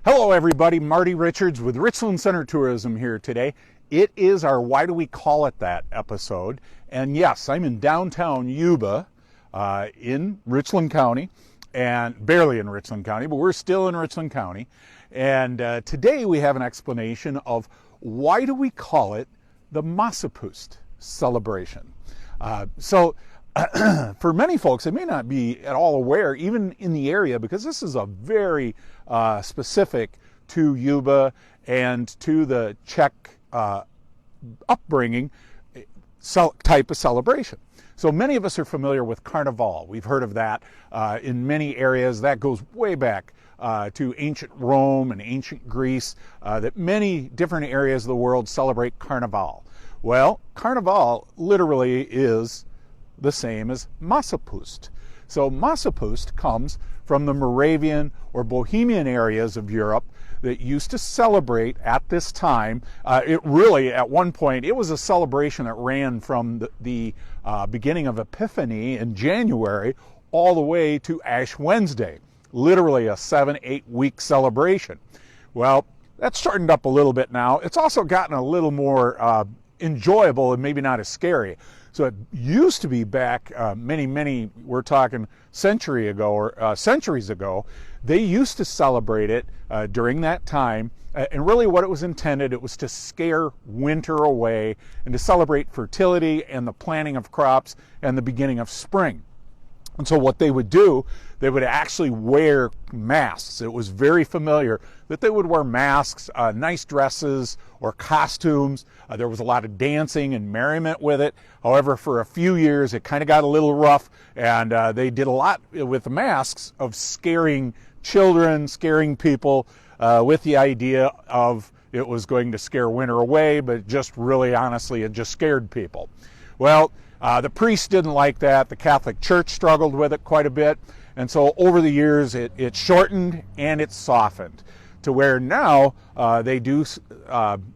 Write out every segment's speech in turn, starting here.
Hello everybody, Marty Richards with Richland Center Tourism here today. It is our Why Do We Call It That episode. And yes, I'm in downtown Yuba in Richland County, and barely in Richland County, but we're still in Richland County. And today we have an explanation of why do we call it the Masopust celebration. For many folks, they may not be at all aware, even in the area, because this is a very specific to Yuba and to the Czech upbringing type of celebration. So many of us are familiar with Carnival. We've heard of that in many areas. That goes way back to ancient Rome and ancient Greece, that many different areas of the world celebrate Carnival. Well, Carnival literally is the same as Masopust. So Masopust comes from the Moravian or Bohemian areas of Europe that used to celebrate at this time. It really, at one point, it was a celebration that ran from the beginning of Epiphany in January all the way to Ash Wednesday. Literally a 7-8 week celebration. Well, that's shortened up a little bit now. It's also gotten a little more enjoyable and maybe not as scary. So it used to be back we're talking centuries ago, they used to celebrate it during that time. And really what it was intended, it was to scare winter away and to celebrate fertility and the planting of crops and the beginning of spring. And so what they would do, they would actually wear masks. It was very familiar that they would wear masks, nice dresses or costumes. There was a lot of dancing and merriment with it. However, for a few years, it kind of got a little rough, and they did a lot with the masks of scaring children, scaring people with the idea of it was going to scare winter away, but just really honestly, it just scared people. Well, the priests didn't like that. The Catholic Church struggled with it quite a bit. And so over the years, it shortened and it softened to where now they do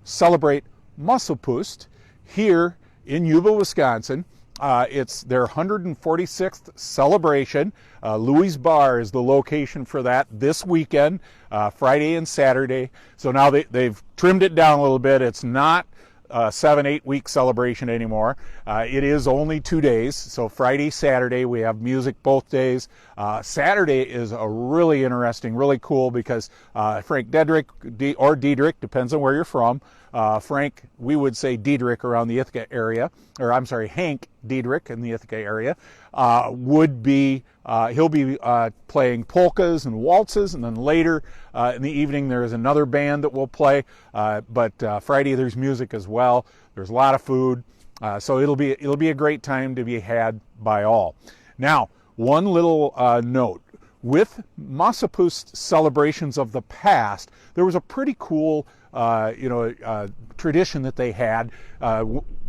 celebrate Masopust here in Yuba, Wisconsin. It's their 146th celebration. Louis Bar is the location for that this weekend, Friday and Saturday. So now they've trimmed it down a little bit. It's not 7-8 week celebration anymore. It is only 2 days. So Friday, Saturday, we have music both days. Saturday is a really interesting, really cool because Frank Dedrick, or Diedrich, depends on where you're from. Frank, we would say Diedrich around the Ithaca area, or I'm sorry, Hank Diedrich in the Ithaca area, he'll be playing polkas and waltzes, and then later in the evening there is another band that will play. But Friday there's music as well. There's a lot of food, so it'll be a great time to be had by all. Now, one little note. With Masopust celebrations of the past, there was a pretty cool tradition that they had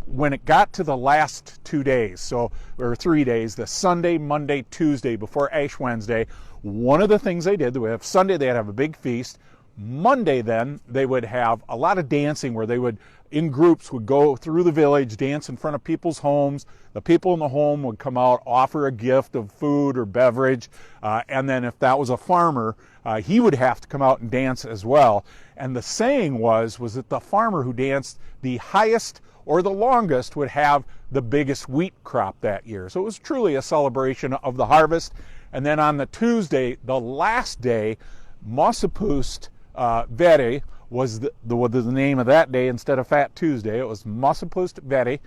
when it got to the last 2 days, or 3 days, the Sunday, Monday, Tuesday before Ash Wednesday. One of the things they did, Sunday they'd have a big feast. Monday then they would have a lot of dancing where they would, in groups, would go through the village, dance in front of people's homes. The people in the home would come out, offer a gift of food or beverage, and then if that was a farmer, he would have to come out and dance as well. And the saying was that the farmer who danced the highest or the longest would have the biggest wheat crop that year. So it was truly a celebration of the harvest. And then on the Tuesday, the last day, Masopust Veri was the name of that day instead of Fat Tuesday. It was Masopust Veri.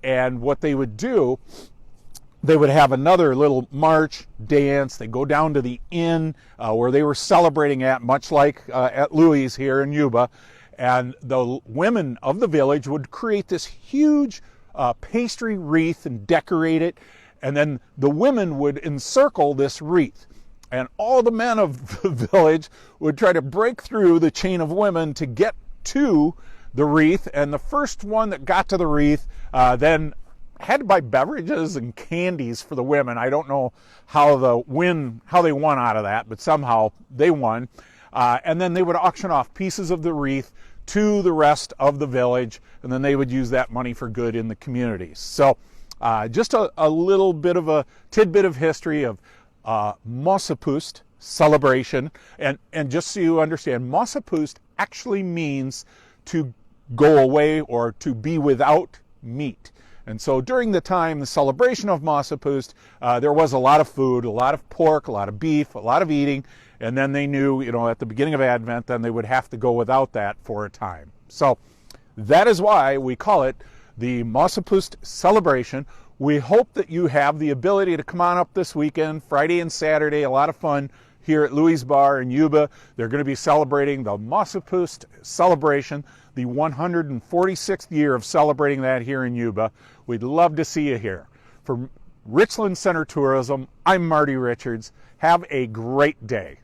And what they would do, they would have another little march, dance. They go down to the inn where they were celebrating at, much like at Louis here in Yuba. And the women of the village would create this huge pastry wreath and decorate it. And then the women would encircle this wreath. And all the men of the village would try to break through the chain of women to get to the wreath. And the first one that got to the wreath then had to buy beverages and candies for the women. I don't know how they won out of that, but somehow they won. And then they would auction off pieces of the wreath to the rest of the village, and then they would use that money for good in the communities. So just a little bit of a tidbit of history of Masopust celebration. And just so you understand, Masopust actually means to go away or to be without meat. And so during the celebration of Masopust, there was a lot of food, a lot of pork, a lot of beef, a lot of eating, and then they knew, at the beginning of Advent, then they would have to go without that for a time. So that is why we call it the Masopust celebration. We hope that you have the ability to come on up this weekend, Friday and Saturday, a lot of fun here at Louis' Bar in Yuba. They're going to be celebrating the Masopust celebration, the 146th year of celebrating that here in Yuba. We'd love to see you here. For Richland Center Tourism, I'm Marty Richards. Have a great day.